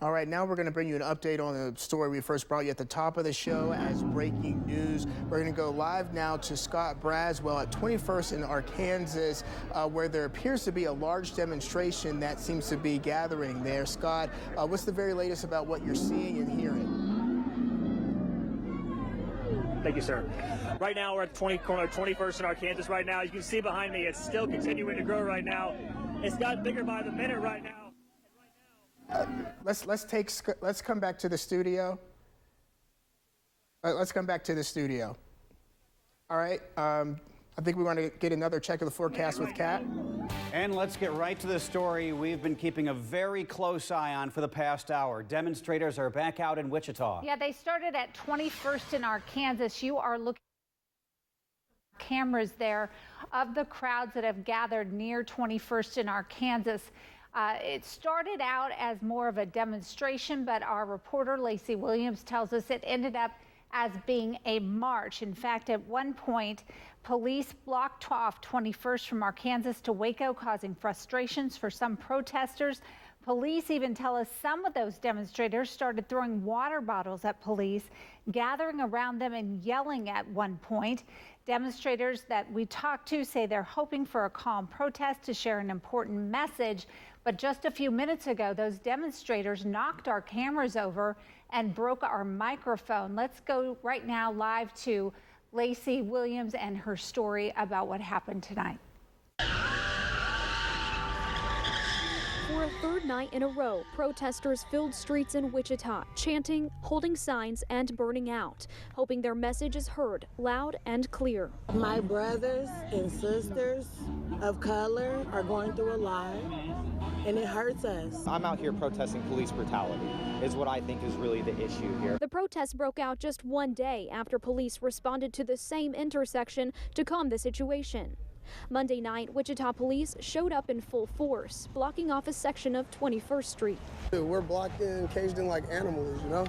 All right, now we're going to bring you an update on the story we first brought you at the top of the show as breaking news. We're going to go live now to Scott Braswell at 21st in Arkansas, where there appears to be a large demonstration that seems to be gathering there. Scott, what's the very latest about what you're seeing and hearing? Thank you, sir. Right now, we're at the 21st in Arkansas right now. As you can see behind me, it's still continuing to grow right now. It's gotten bigger by the minute right now. Let's come back to the studio. Let's come back to the studio. All right. I think we want to get another check of the forecast with Kat. And let's get right to the story we've been keeping a very close eye on for the past hour. Demonstrators are back out in Wichita. Yeah, they started at 21st in Arkansas. You are looking at cameras there of the crowds that have gathered near 21st in Arkansas. It started out as more of a demonstration, but our reporter Lacey Williams tells us it ended up as being a march. In fact, at one point, police blocked off 21st from Arkansas to Waco, causing frustrations for some protesters. Police even tell us some of those demonstrators started throwing water bottles at police, gathering around them and yelling at one point. Demonstrators that we talked to say they're hoping for a calm protest to share an important message. But just a few minutes ago, those demonstrators knocked our cameras over and broke our microphone. Let's go right now live to Lacey Williams and her story about what happened tonight. For a third night in a row, protesters filled streets in Wichita, chanting, holding signs, and burning out, hoping their message is heard loud and clear. My brothers and sisters of color are going through a lot, and it hurts us. I'm out here protesting police brutality, is what I think is really the issue here. The protest broke out just one day after police responded to the same intersection to calm the situation. Monday night, Wichita police showed up in full force, blocking off a section of 21st Street. We're blocked in, caged in like animals, you know?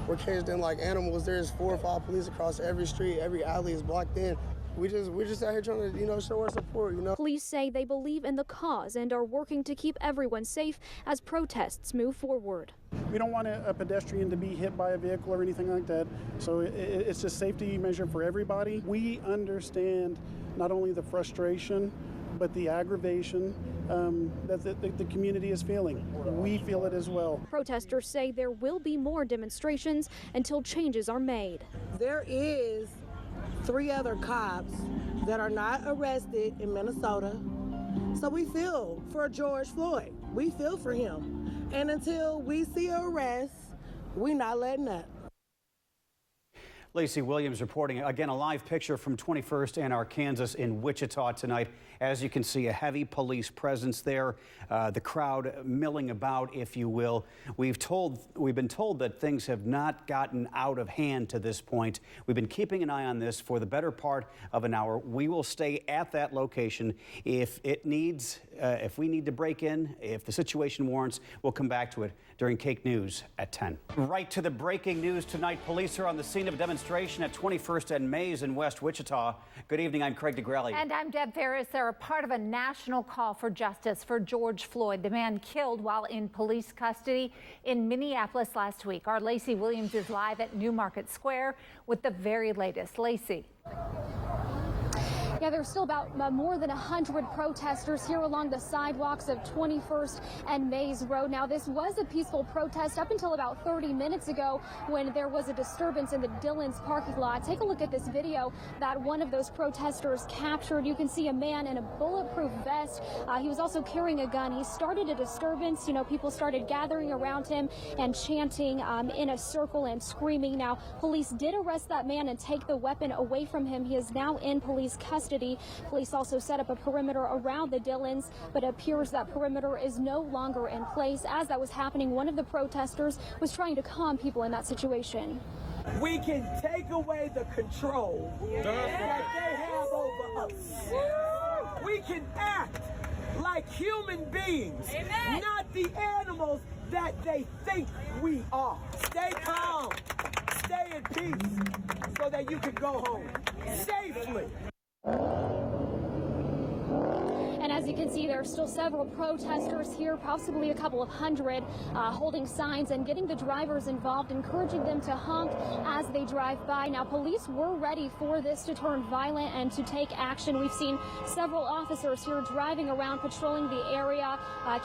We're caged in like animals. There's 4 or 5 police across every street. Every alley is blocked in. We're just out here trying to, show our support, Police say they believe in the cause and are working to keep everyone safe as protests move forward. We don't want a pedestrian to be hit by a vehicle or anything like that, so it's a safety measure for everybody. We understand not only the frustration, but the aggravation that the community is feeling. We feel it as well. Protesters say there will be more demonstrations until changes are made. There is 3 other cops that are not arrested in Minnesota. So we feel for George Floyd. We feel for him. And until we see an arrest, we're not letting up. Lacey Williams reporting again a live picture from 21st and Arkansas in Wichita tonight. As you can see, a heavy police presence there, the crowd milling about, if you will. We've been told that things have not gotten out of hand to this point. We've been keeping an eye on this for the better part of an hour. We will stay at that location if we need to break in, if the situation warrants, we'll come back to it during KAKE News at 10. Right to the breaking news tonight. Police are on the scene of a demonstration at 21st and Mays in West Wichita. Good evening, I'm Craig DeGrelli. And I'm Deb Ferris. They're a part of a national call for justice for George Floyd, the man killed while in police custody in Minneapolis last week. Our Lacey Williams is live at Newmarket Square with the very latest. Lacey. Yeah, there's still about more than 100 protesters here along the sidewalks of 21st and Mays Road. Now, this was a peaceful protest up until about 30 minutes ago when there was a disturbance in the Dillon's parking lot. Take a look at this video that one of those protesters captured. You can see a man in a bulletproof vest. He was also carrying a gun. He started a disturbance. People started gathering around him and chanting in a circle and screaming. Now, police did arrest that man and take the weapon away from him. He is now in police custody. Police also set up a perimeter around the Dillons, but it appears that perimeter is no longer in place. As that was happening, one of the protesters was trying to calm people in that situation. We can take away the control that they have over us. We can act like human beings, not the animals that they think we are. Stay calm, stay in peace, so that you can go home safely. And as As you can see, there are still several protesters here, possibly a couple of hundred, holding signs and getting the drivers involved, encouraging them to honk as they drive by. Now, police were ready for this to turn violent and to take action. We've seen several officers here driving around, patrolling the area,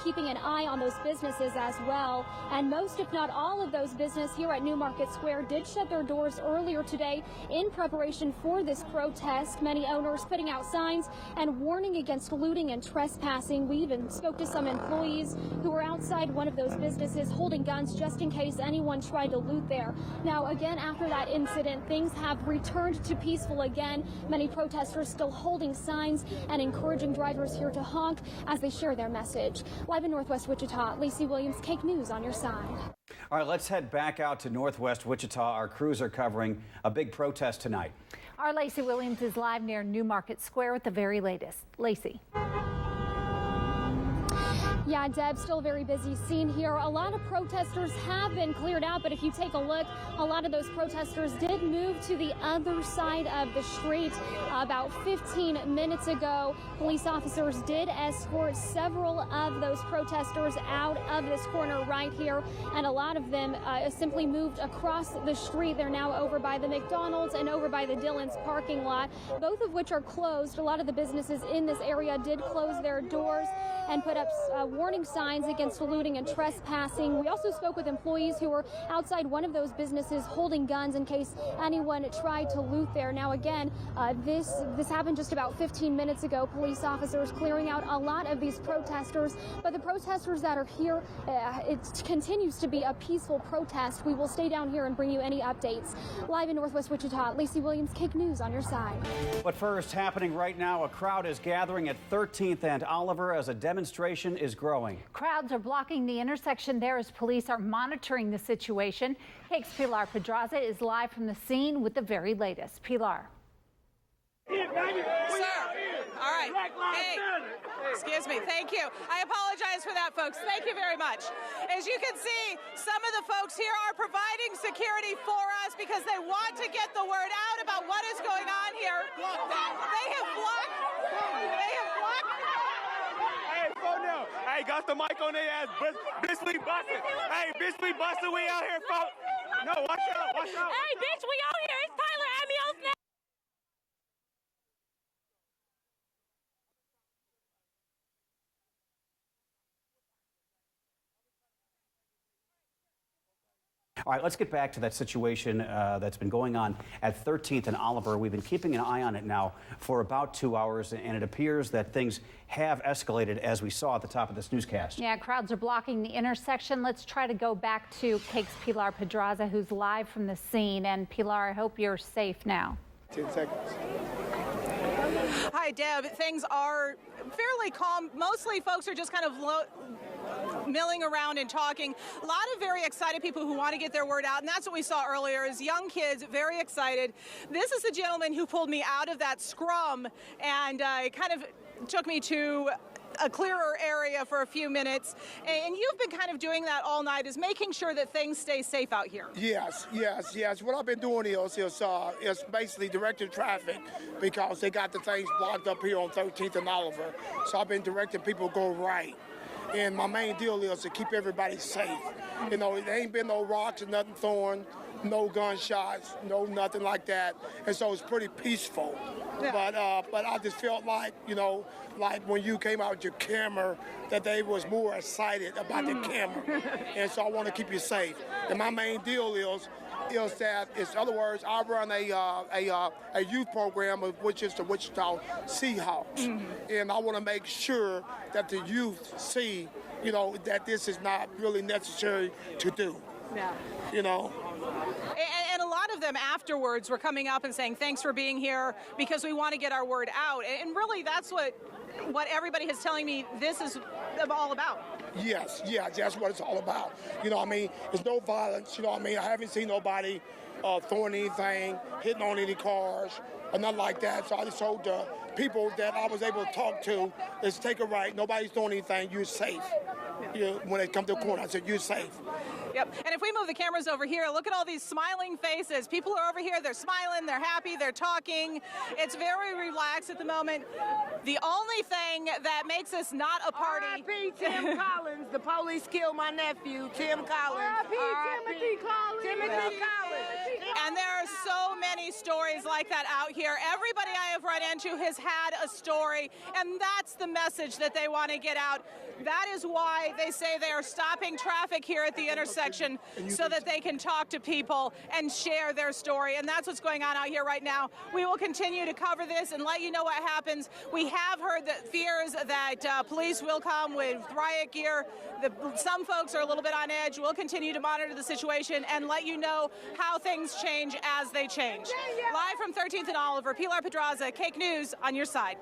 keeping an eye on those businesses as well. And most, if not all, of those businesses here at Newmarket Square did shut their doors earlier today in preparation for this protest. Many owners putting out signs and warning against looting and trespassing. We even spoke to some employees who were outside one of those businesses holding guns just in case anyone tried to loot there. Now, again, after that incident, things have returned to peaceful again. Many protesters still holding signs and encouraging drivers here to honk as they share their message. Live in Northwest Wichita, Lacey Williams, KAKE News on your side. All right, let's head back out to Northwest Wichita. Our crews are covering a big protest tonight. Our Lacey Williams is live near Newmarket Square with the very latest. Lacey. Yeah, Deb, still a very busy scene here. A lot of protesters have been cleared out, but if you take a look, a lot of those protesters did move to the other side of the street about 15 minutes ago. Police officers did escort several of those protesters out of this corner right here, and a lot of them simply moved across the street. They're now over by the McDonald's and over by the Dillon's parking lot, both of which are closed. A lot of the businesses in this area did close their doors and put up warning signs against looting and trespassing. We also spoke with employees who were outside one of those businesses holding guns in case anyone tried to loot there. Now, again, this happened just about 15 minutes ago. Police officers clearing out a lot of these protesters, but the protesters that are here, it continues to be a peaceful protest. We will stay down here and bring you any updates. Live in Northwest Wichita, Lacey Williams, KAKE News on your side. But first, happening right now, a crowd is gathering at 13th and Oliver as a demonstration is growing. Crowds are blocking the intersection there as police are monitoring the situation. KAKE's Pilar Pedraza is live from the scene with the very latest. Pilar. Sir, all right. Hey, excuse me. Thank you. I apologize for that, folks. Thank you very much. As you can see, some of the folks here are providing security for us because they want to get the word out about what is going on here. They have blocked. Hey, phone now. Hey, got the mic on their ass. Bitch, we bustin'. Hey, bitch, we bustin'. We out here, folks. No, watch out. Hey, bitch, we out here. It's Tyler Amios now. All right, let's get back to that situation that's been going on at 13th and Oliver. We've been keeping an eye on it now for about 2 hours, and it appears that things have escalated, as we saw at the top of this newscast. Yeah, crowds are blocking the intersection. Let's try to go back to KAKE's Pilar Pedraza, who's live from the scene. And Pilar, I hope you're safe now. 10 seconds. Hi, Deb. Things are fairly calm. Mostly folks are just kind of milling around and talking. A lot of very excited people who want to get their word out, and that's what we saw earlier is young kids very excited. This is the gentleman who pulled me out of that scrum, and it kind of took me to a clearer area for a few minutes. And you've been kind of doing that all night, is making sure that things stay safe out here. Yes. What I've been doing is basically directing traffic because they got the things blocked up here on 13th and Oliver. So I've been directing people to go right. And my main deal is to keep everybody safe. You know, there ain't been no rocks and nothing thrown, no gunshots, no nothing like that. And so it's pretty peaceful. Yeah. But I just felt like, you know, like when you came out with your camera, that they was more excited about the camera. And so I want to keep you safe. And my main deal is that, in other words, I run a youth program, which is the Wichita Seahawks. And I want to make sure that the youth see, you know, that this is not really necessary to do. Yeah. You know? And a lot of them afterwards were coming up and saying, thanks for being here because we want to get our word out. And really, that's what everybody is telling me this is all about. Yes, that's what it's all about. You know what I mean? There's no violence, you know what I mean? I haven't seen nobody throwing anything, hitting on any cars, or nothing like that. So I just told the people that I was able to talk to, let's take a right. Nobody's doing anything. You're safe. You know, when they come to the corner, I said, you're safe. Yep. And if we move the cameras over here, look at all these smiling faces. People are over here. They're smiling. They're happy. They're talking. It's very relaxed at the moment. The only thing that makes us not a party. R.I.P. Tim Collins. The police killed my nephew, Tim Collins. R.I.P. Timothy Collins. Timothy Collins. And there are so many stories like that out here. Everybody I have run into has had a story, and that's the message that they want to get out. That is why they say they are stopping traffic here at the intersection so that they can talk to people and share their story. And that's what's going on out here right now. We will continue to cover this and let you know what happens. We have heard that fears that police will come with riot gear. Some folks are a little bit on edge. We'll continue to monitor the situation and let you know how things change as they change. Live from 13th and Oliver, Pilar Pedraza, KAKE News on your side.